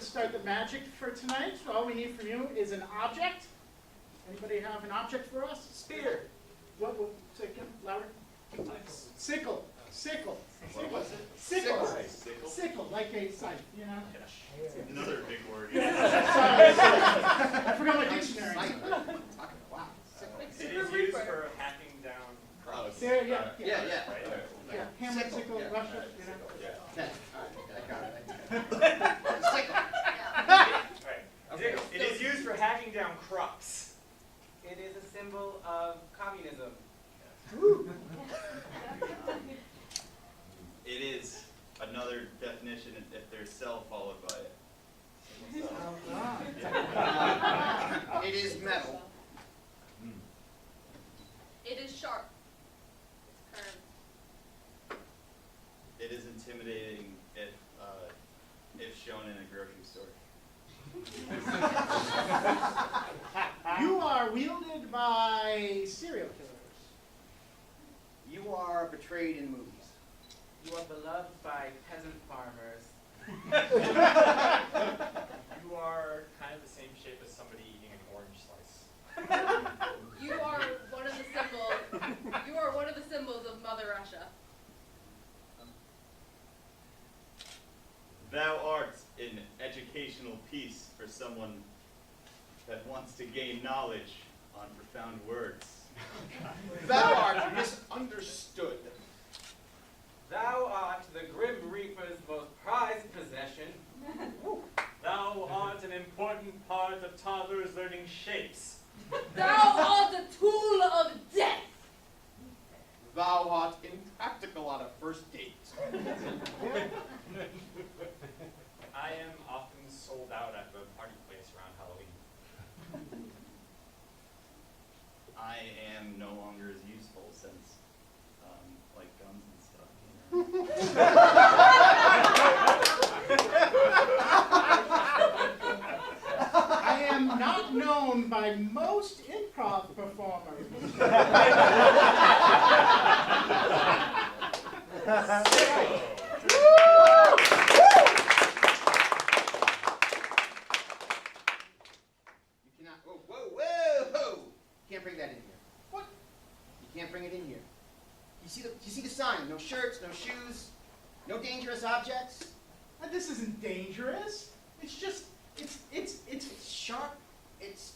to start the magic for tonight. So all we need from you is an object. Anybody have an object for us? Spear. What? Say again, louder. Sickle. Sickle. What was it? Sickle. Sickle. Sickle, like a scythe, you know? Another big word. Sorry. I forgot my dictionary. Wow. It is used for hacking down crops. There, yeah. Yeah. Right? Yeah, hammer, sickle, yeah. Russia, you know? Yeah. Okay. All right. I got it. Sickle. Right. Okay. It is used for hacking down crops. It is a symbol of communism. It is another definition if there's cell followed by it. It is metal. It is sharp. It's curved. It is intimidating if shown in a grocery store. You are wielded by serial killers. You are betrayed in movies. You are beloved by peasant farmers. You are kind of the same shape as somebody eating an orange slice. You are one of the symbols. You are one of the symbols of Mother Russia. Thou art an educational piece for someone that wants to gain knowledge on profound words. Thou art misunderstood. Thou art the Grim Reaper's most prized possession. Thou art an important part of toddlers learning shapes. Thou art the tool of death. Thou art impractical on a first date. I am often sold out at the party place around Halloween. I am no longer as useful since, like guns and stuff. You know? I am not known by most improv performers. You cannot. Whoa! You can't bring that in here. What? You can't bring it in here. You see the sign? No shirts, no shoes, no dangerous objects. This isn't dangerous. It's just, it's It's sharp. It's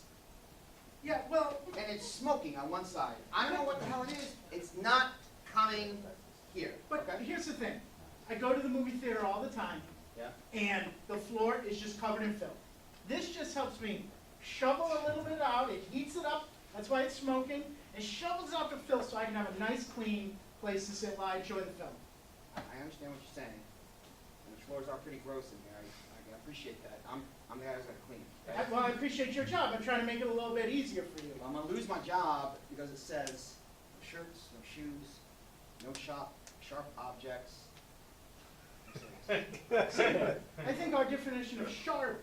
yeah, well, and it's smoking on one side. I don't know what the hell it is. It's not coming here. but Okay? here's the thing. I go to the movie theater all the time, Yeah. and the floor is just covered in filth. This just helps me shovel a little bit out. It heats it up. That's why it's smoking. It shovels out the filth so I can have a nice, clean place to sit while I enjoy the film. I understand what you're saying. And the floors are pretty gross in here. I appreciate that. I'm the guy who's gonna clean it. Well, I appreciate your job. I'm trying to make it a little bit easier for you. I'm gonna lose my job because it says no shirts, no shoes, no sharp objects. I think our definition of sharp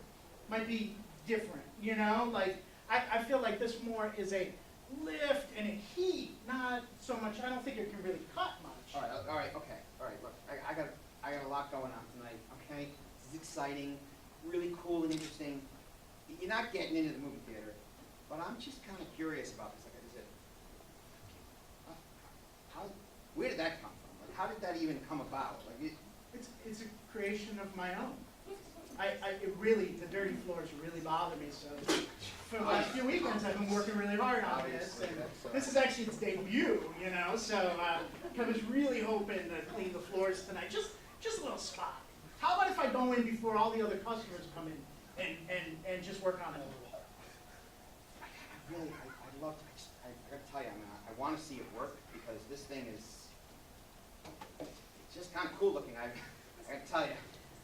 might be different, you know? Like, I feel like this more is a lift and a heat, not so much, I don't think it can really cut much. All right, okay. Look, I got a lot going on tonight. Okay, this is exciting, really cool and interesting. You're not getting into the movie theater, but I'm just kind of curious about this. Like I said, where did that come from? Like, how did that even come about? Like, It's a creation of my own. The dirty floors really bother me, so for the last few weekends I've been working really hard on this, Obviously, and that's, this is actually its debut, you know, so I was really hoping to clean the floors tonight, just a little spot. How about if I go in before all the other customers come in and just work on it? I love to. I gotta tell you, I want to see it work because this thing is it's just kind of cool looking. I gotta tell you,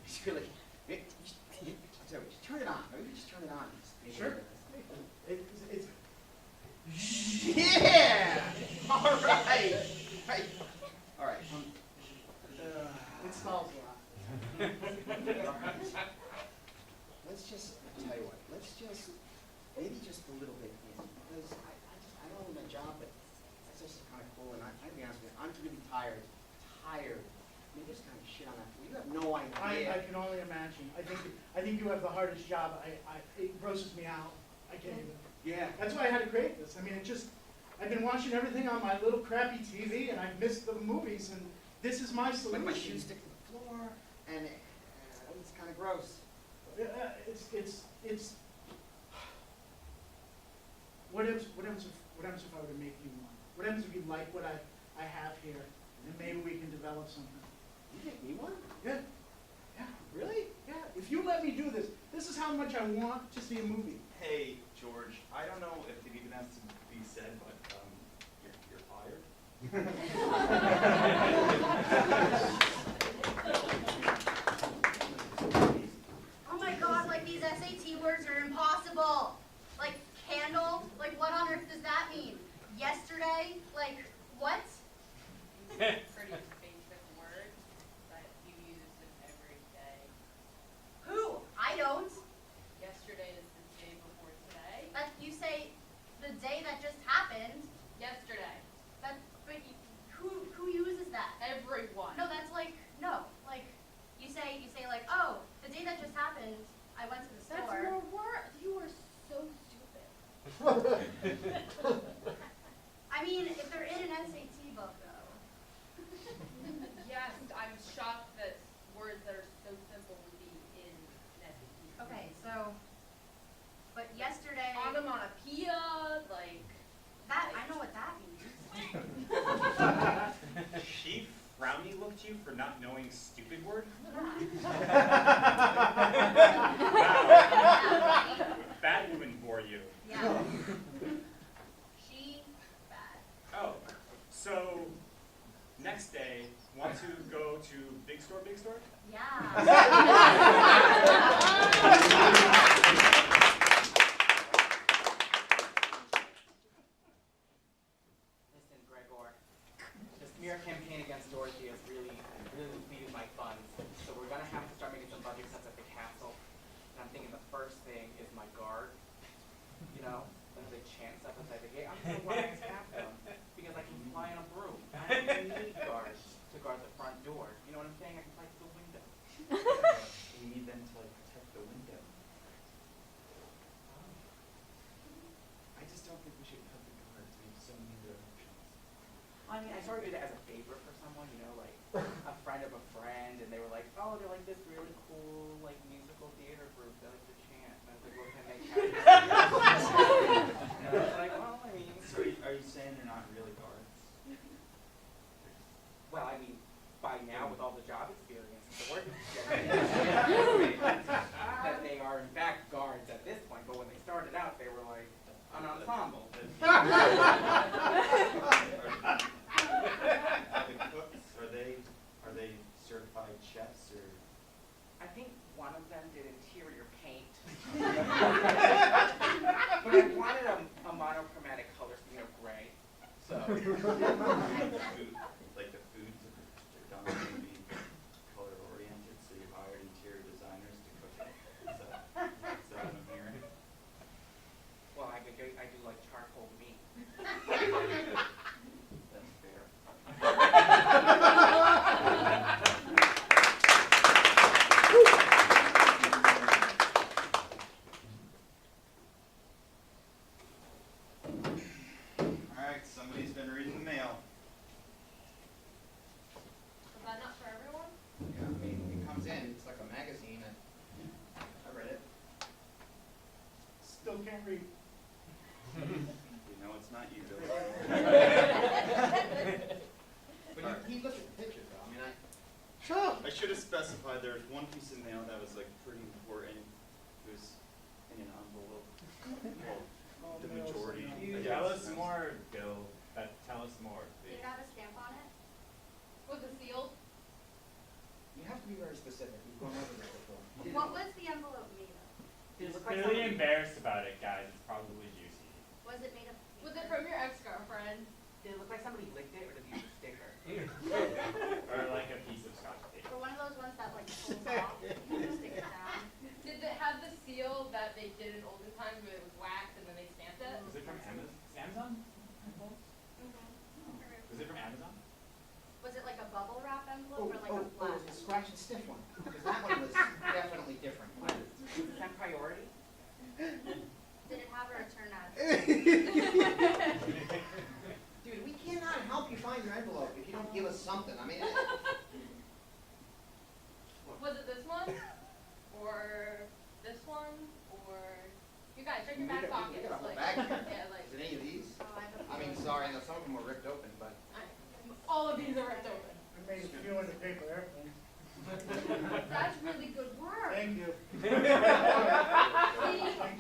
it's really. Just turn it on. Maybe just turn it on. Sure. It's Yeah. All right. Right. All right. it stalls a lot. Let's just tell you what. Let's just maybe just a little bit in because I don't know my job, but that's just kind of cool. And I gotta be honest with you, I'm really tired. You just kind of shit on that. You have no I idea. can only imagine. I think you have the hardest job. It grosses me out. I can't even. Yeah. That's why I had to create this. I mean, I've been watching everything on my little crappy TV, and I've missed the movies, and this is my solution. Like my shoes stick to the floor, and it's kind of gross. It's. What happens if I were to make you one? What happens if you like what I have here, and maybe we can develop something? You make me one? Yeah. Yeah. Really? Yeah. If you let me do this, this is how much I want to see a movie. Hey, George, I don't know if it even has to be said, but you're fired. Oh my god, like these SAT words are impossible. Like candle, like what on earth does that mean? Yesterday, like what? Pretty basic word that you use in every day. Who? I don't. Yesterday is the day before today. That you say the day that just happened. Yesterday. But who uses that? Everyone. No, that's like no. Like you say like, oh, the day that just happened, I went to the That's store. more word. You are so stupid. I mean, if they're in an SAT book though. Yes, I'm shocked that words that are so simple would be in an SAT. Okay, so but yesterday Onomatopoeia, like. that I know what that means. She frowny looked you for not knowing stupid word? Yeah. Bad woman for you. Yeah. She bad. Oh, so next day, want to go to Big Store, Big Store? Yeah. Listen, Gregor, the smear campaign against Dorothy has really depleted my funds. So we're gonna have to start making some budget cuts at the castle. And I'm thinking the first thing is my guard. You know, the chance up inside the gate. I'm gonna want to have them because I can fly on a broom. I don't even need guards to guard the front door. You know what I'm saying? I can fly through the window. You need them to protect the window. I just don't think we should cut the guards. We have so many other options. I mean, I sort of did it as a favor for someone, you know, like a friend of a friend, and they were like, oh, they're like this really cool, like, musical theater group that like to chant. And I was like, what can they chant? And I was like, well, I mean, So are you saying they're not really guards? well, I mean, by now, with all the job experience, the work experience, that they are in fact guards at this point, but when they started out, they were like an ensemble. Are the cooks, are they certified chefs or? I think one of them did interior paint. But I wanted a monochromatic color scheme of gray. So Food, like the foods are done to be color oriented, so you hired interior designers to cook it. Is that what I'm hearing? well, I do like charcoal meat. That's fair. Alright, somebody's been reading the mail. Was that not for everyone? Yeah, I mean, it comes in, it's like a magazine, and I read it. Still can't read. You know it's not you, Bill. But he looked at the pictures, though. I mean, Sure. I should have specified there was one piece of mail that was like pretty important. It was in an envelope. Well, the majority. I Tell guess. us more, Bill. Tell us more, Did please. it have a stamp on it? Was it sealed? you have to be very specific. We've gone over this before. What was the envelope made of? Did it He's look like really something- embarrassed about it, guys. It's probably juicy. Was it made of Was paper? it from your ex-girlfriend? Did it look like somebody licked it, or did he use a sticker? Or like a piece of Scotch tape. Or one of those ones that like pulls off, you just stick it down? Did it have the seal that they did in olden times where it was waxed and then they stamped it? Was it from Amazon? Was it from Amazon? Was it like a bubble wrap envelope or like a scratch and sniff one, because that one was definitely different. Is that priority? Did it have a return address? Dude, we cannot help you find your envelope if you don't give us something. I mean, Was it this one? Or this one? Or, you guys, check your We back got- we pockets. got a whole like- bag here. Yeah, like, is it any of these? Oh, I have a I mean, feeling. sorry, I know some of them were ripped open, but all of these are ripped open. I made a few in the paper airplane. That's really good work. Thank you. See,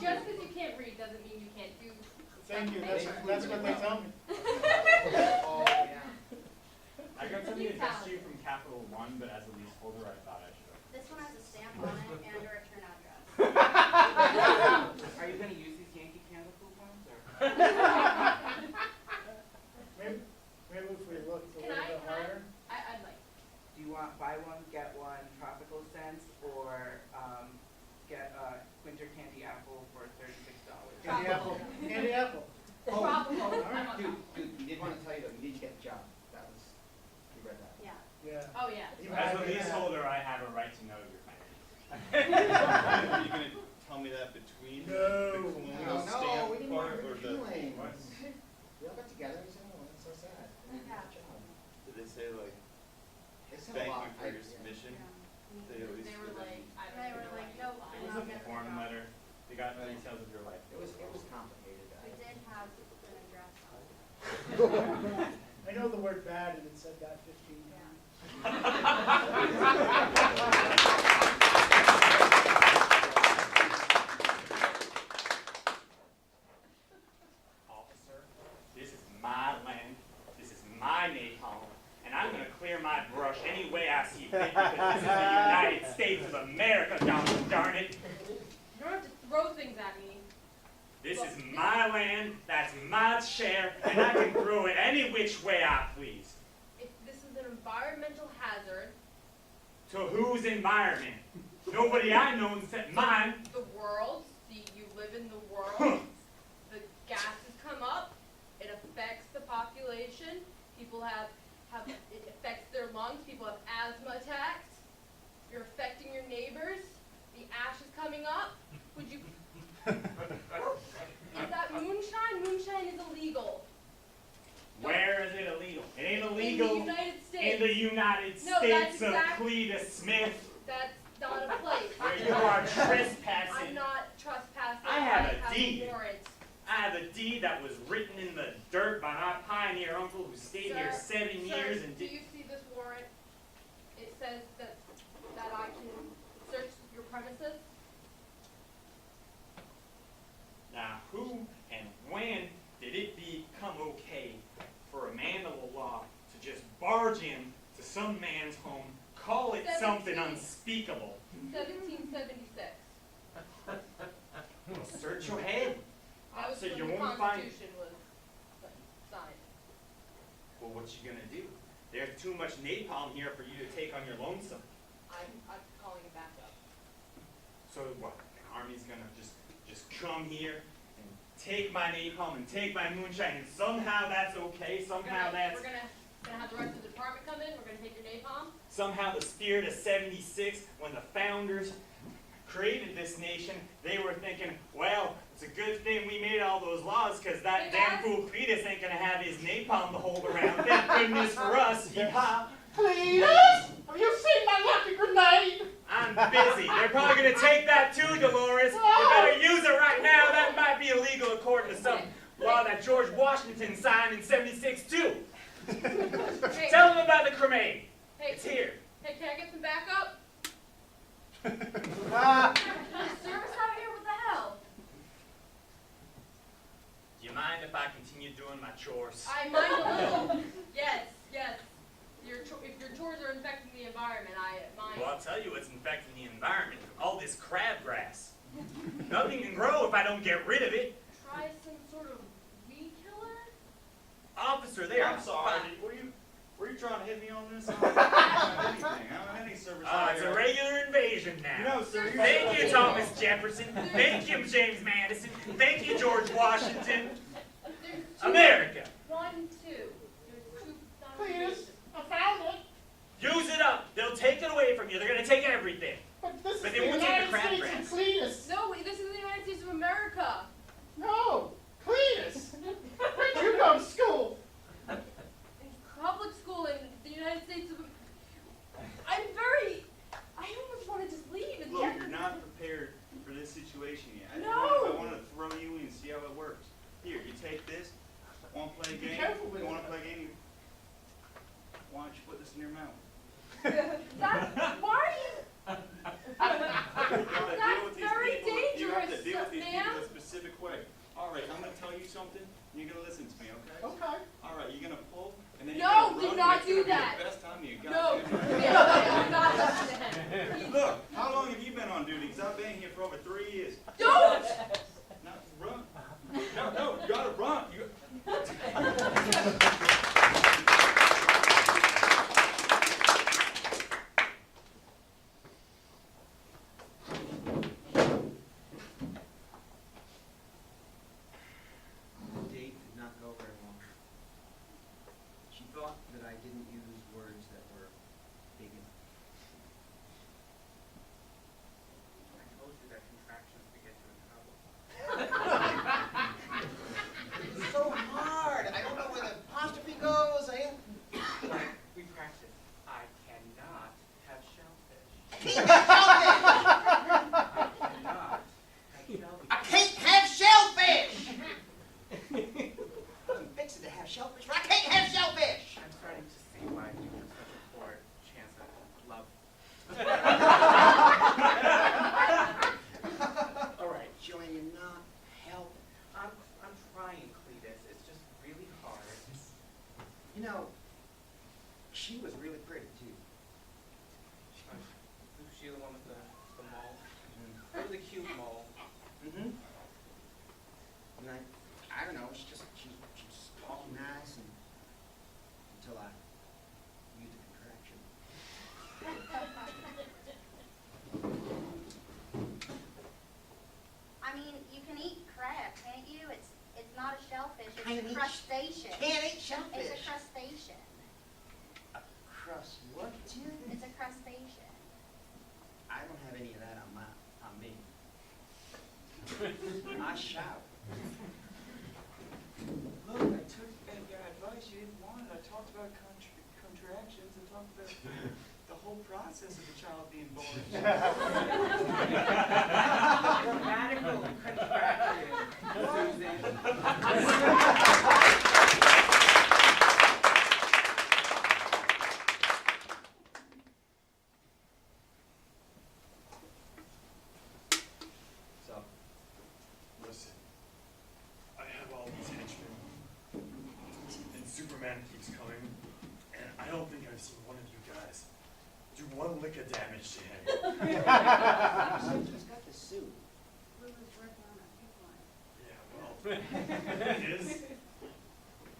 just because you can't read doesn't mean you can't do. Thank you, that's what they tell me. oh yeah. I got something You addressed to tell. you from Capital One, but as a leaseholder, I thought I should have. This one has a stamp on it and a return address. Are you gonna use these Yankee Candle coupons, or? Maybe if we looked a Can little I- bit can I- harder. I'd like. Do you want buy one, get one tropical scents, or get a winter candy apple for $36? Candy apple, candy apple. Oh, Tropical. all right. dude, we did want to tell you that we did get the job. That was, we read that. Yeah. Yeah. Oh, yeah. Even As a I did that. leaseholder, I have a right to know your finances. Are you gonna tell me that between No. the colonial No, stamp we didn't want part to or hurt the? your feelings. What? We all got together and said, oh, that's so sad. We did a good job. Did they say like, They said a thank lot. you for your yeah. submission? Yeah. They always They were did. like, I don't They know were like, why. nope, It I'm was not a getting form the job. letter. They got details of your life. It was complicated. We did have an address on it. I know the word bad and it said that 15 times. Officer, this is my land, this is my napalm, and I'm gonna clear my brush any way I see fit because this is the United States of America, darn it. You don't have to throw things at me. This is my land, that's my share, and I can throw it any which way I please. If this is an environmental hazard, To whose environment? Nobody I know except mine. the world, see, you live in the world, the gases come up, it affects the population, people have, it affects their lungs, people have asthma attacks, you're affecting your neighbors, the ash is coming up, would you? Is that moonshine? Moonshine is illegal. Where is it illegal? It ain't In the illegal United in States, the United No, that's States of exact- Cleta Smith, that's not a place. where you are I'm trespassing. not trespassing, I have a deed. warrant. I have a deed that was written in the dirt by my pioneer uncle who stayed here Sir, 7 years Sir, and do did. you see this warrant? It says that I can search your premises. Now, who and when did it become okay for a man of the law to just barge in to some man's home, call it something 17. unspeakable? 1776. Search your head. That was So when you the won't find. Constitution was signed. Well, what you gonna do? There's too much napalm here for you to take on your lonesome. I'm calling it back up. So what? The army's gonna just come here and take my napalm and take my moonshine, and somehow that's okay. Somehow We're gonna have the rest of the department come in. We're gonna take your napalm. somehow the spirit of '76, when the founders created this nation, they were thinking, well, it's a good thing we made all those laws, because that Hey, damn guys. fool Cletus ain't gonna have his napalm to hold around. Thank goodness for us. Yeehaw. Please, have you seen my lucky grenade? I'm busy. They're probably gonna take that too, Dolores. You better use it right now. That might be illegal according to some law that George Washington signed in '76 too. Hey, Tell them about the cremain. hey, It's here. hey, can I get some backup? Ah, Service out here, what the hell? Do you mind if I continue doing my chores? I mind a little. Yes. If your chores are infecting the environment, I mind. Well, I'll tell you what's infecting the environment. All this crabgrass. Nothing can grow if I don't get rid of it. Try some sort of weed killer? Officer, there. I'm sorry, were you trying to hit me on this? I don't have anything, I don't have any service. It's a regular invasion now. No, sir. Thank you, Thomas Jefferson. Thank you, James Madison. Thank you, George Washington. There's two. America. 1, 2. There's two. please, I found it. Use it up. They'll take it away from from you. They're gonna take everything. But this But is they the won't take the United crab States grass. of Cletus. No, this is the United States of America. No, Cletus. Where'd you go to school? In public school in the United States of I almost want to just leave and Look, get you're not prepared for this situation yet. No. I want to throw you in and see how it works. Here, you take this. Want to play a Be game? careful with You it. want to play a game? Why don't you put this in your mouth? That, why are you? You gotta deal That's with these very people. You have to dangerous, deal with these people ma'am. a specific way. All right, I'm going to tell you something. You're going to listen to me, okay? Okay. All right, you're going to pull, and then No, you're do going to run. not and it's do gonna be that. the best time of your No, goddamn life. yeah, do not listen to him. Look, how long have you been on duty? Because I've been here for over 3 years. Don't! Now, run. No, you gotta run. The date did not go very well. She thought that I didn't use words that were big enough. I told you that contractions would get you in trouble. It's so hard. I don't know where the apostrophe goes. We practiced. I cannot have shellfish. I can't have shellfish. I'm fixing to have shellfish, but I can't have shellfish. I'm starting to see why you have such a poor chance at love. All right, Joanne, you're not helping. I'm trying, Cletus. It's just really hard. You know, she was really pretty too. Is she the one with the mole? Really cute mole. Mm-hmm. And I don't know. She's tall and nice, and until I used a contraction. I mean, you can eat crab, can't you? It's not a shellfish, it's Can't a eat crustacean. Can't eat It's shellfish. a crustacean. Crust what? It's a crustacean. I don't have any of that on me. I shout. Look, I took your advice. You didn't want it. I talked about contractions. I talked about the whole process of the child being born. Grammatical contraction, So, Listen, I have all these henchmen, and Superman keeps coming, and I don't think I've seen one of you guys do one lick of damage to him. He's got the suit. Yeah, well, it is.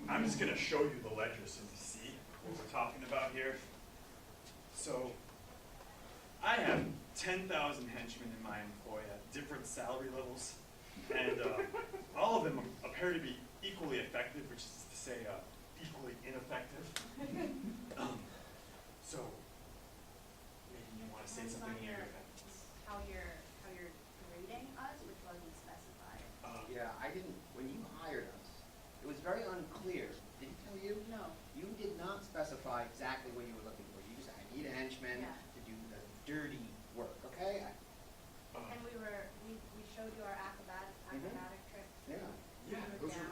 I'm just gonna show you the ledger so you see what we're talking about here. So, I have 10,000 henchmen in my employ at different salary levels, and all of them appear to be equally effective, which is to say, equally ineffective. So, maybe you want to say something here. How you're grading us, which wasn't specified. Yeah, I didn't. When you hired us, it was very unclear. Did he tell you? No. You did not specify exactly what you were looking for. You just said, I need a henchman Yeah. to do the dirty work. Okay? And we showed you our acrobatic tricks. Yeah. Yeah,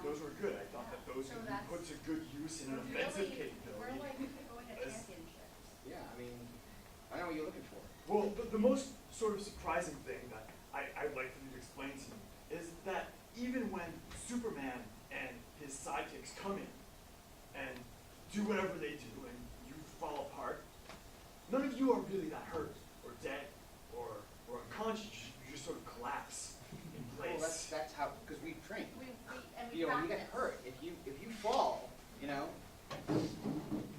those were good. I thought that those So would be that's- put to good use in an We're offensive really, capability. we're like going to As- championships. Yeah, I mean, I know what you're looking for. Well, the most sort of surprising thing that I'd like for you to explain to me is that even when Superman and his sidekicks come in and do whatever they do and you fall apart, none of you are really that hurt or dead or unconscious. You just sort of collapse in place. Well, that's how, because we've trained. We You know, when you get practice. hurt, if you fall, you know,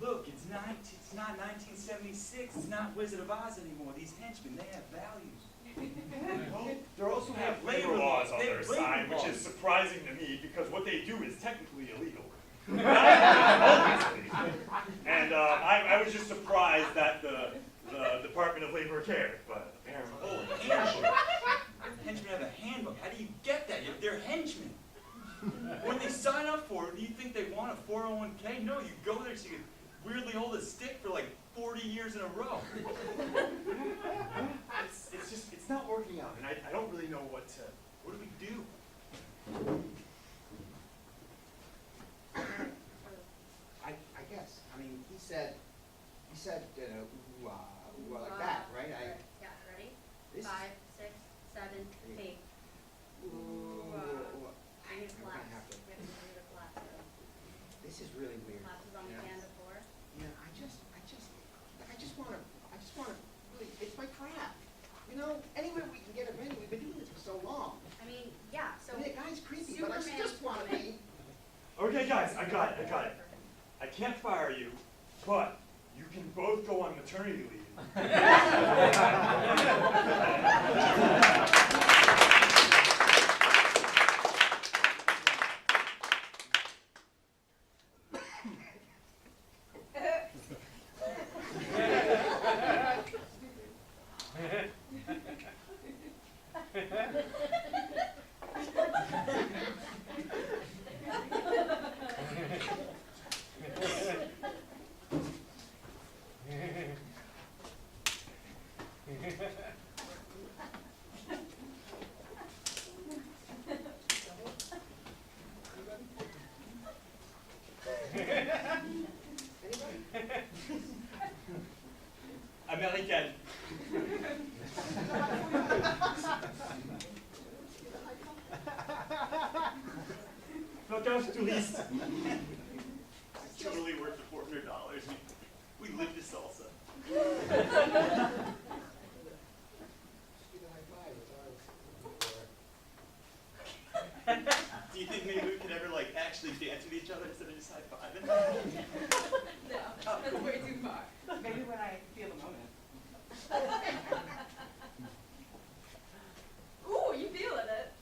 look, it's not 1976. It's not Wizard of Oz anymore. These henchmen, they have values. Well, they also They have have labor labor laws laws. on They their have labor side, which laws. is surprising to me because what they do is technically illegal. And I was just surprised that the Department of Labor Care, but apparently. Oh, handbook. Henchmen have a handbook. How do you get that? They're henchmen. When they sign up for it, do you think they want a 401k? No, you go there so you can weirdly hold a stick for like 40 years in a row. It's not working out, and I don't really know what to. What do we do? I guess, I mean, he said, ooh, like that, right? Yeah, ready? This is- 5, 6, 7, 8. Ooh, We need I'm flaps. gonna have to, We have to do the flaps. this is really weird. Flaps is on the Yeah. hand of 4. Yeah, I just wanna, really, it's my craft. You know, anywhere we can get a venue, we've been doing this for so long. I mean, yeah, so. I mean, the guy's creepy, but I Superman- just wanna be. Okay, guys, I got it. I can't fire you, but you can both go on maternity leave. Américaine. Vacances touriste. It's totally worth the $400. We live to salsa. Do you think maybe we could ever like actually dance with each other instead of just high-fiving? No, that's way too far. Maybe when I feel the moment. Ooh, you feeling it?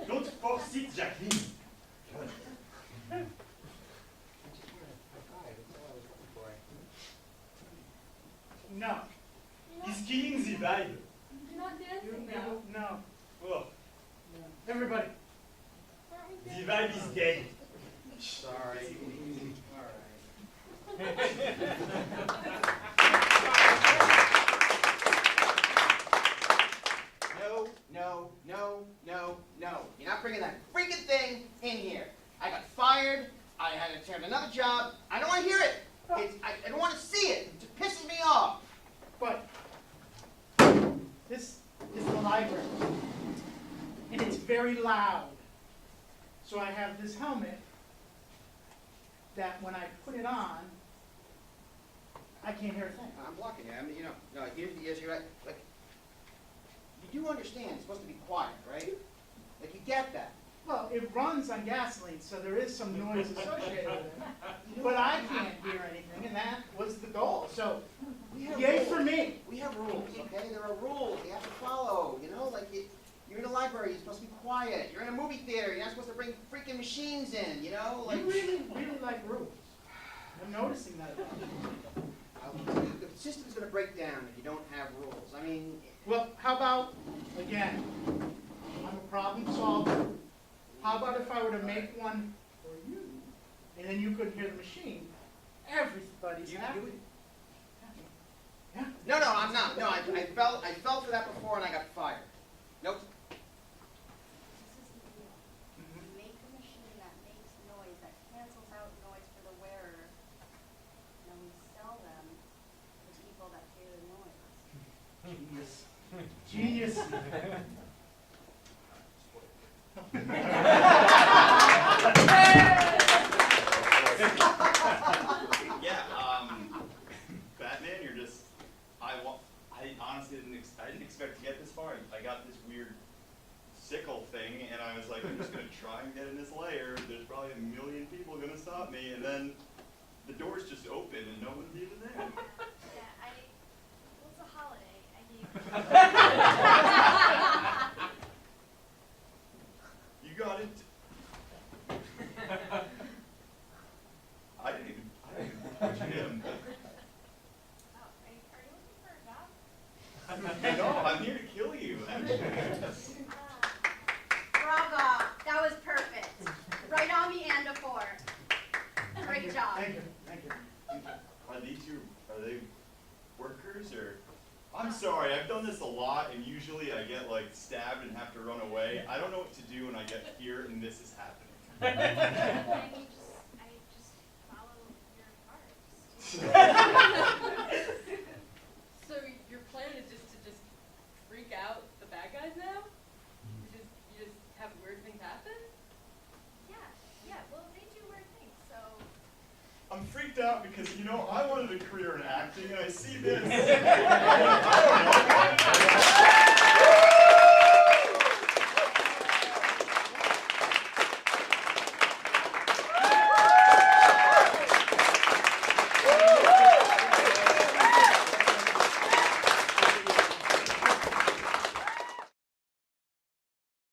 Don't force it, Jacqueline. I just wanted a high five, that's all I was looking for. No. He's killing the vibe. You're not dancing now. No. Oh, Everybody. the vibe is dead. Sorry. No. You're not bringing that freaking thing in here. I got fired. I had to have another job. I don't want to hear it. I don't want to see it. It just pisses me off. But this is the library, and it's very loud. So I have this helmet that when I put it on, I can't hear a thing. I'm blocking you. I mean, no, here's the issue. Right? Like, you do understand it's supposed to be quiet, right? Like, you get that. Well, it runs on gasoline, so there is some noise associated with it. But I can't hear anything, and that was the goal. So, We have yay rules. for me. We have rules, okay? There are rules you have to follow, you know? Like, you're in a library, you're supposed to be quiet. You're in a movie theater, you're not supposed to bring freaking machines in, you know? Like, You really like rules. I'm noticing that about you. the system's gonna break down if you don't have rules. I mean, Well, how about, again, I'm a problem solver. How about if I were to make one for you, and then you couldn't hear the machine? Everybody's you can happy. do it. Yeah. No, I'm not. No, I fell for that before and I got fired. Nope. This is the deal. You make a machine that makes noise, that cancels out noise for the wearer, and then we sell them to the people that hear the noise. Genius. Yeah, Batman, you're just, I honestly I didn't expect to get this far. I got this weird sickle thing, and I was like, I'm just gonna try and get in this layer. There's probably a million people gonna stop me, and then the doors just open and no one's even there. Yeah, well, it's a holiday. I gave You got it. I didn't even punch him. Oh, are you years, or? I'm sorry, I've done this a lot, and usually I get like stabbed and have to run away. I don't know what to do when I get here and this is happening. I just follow your heart. So your plan is just to freak out the bad guys now? You just have weird things happen? Yeah, well, they do weird things, so. I'm freaked out because, you know, I wanted a career in acting, and I see this. I don't know.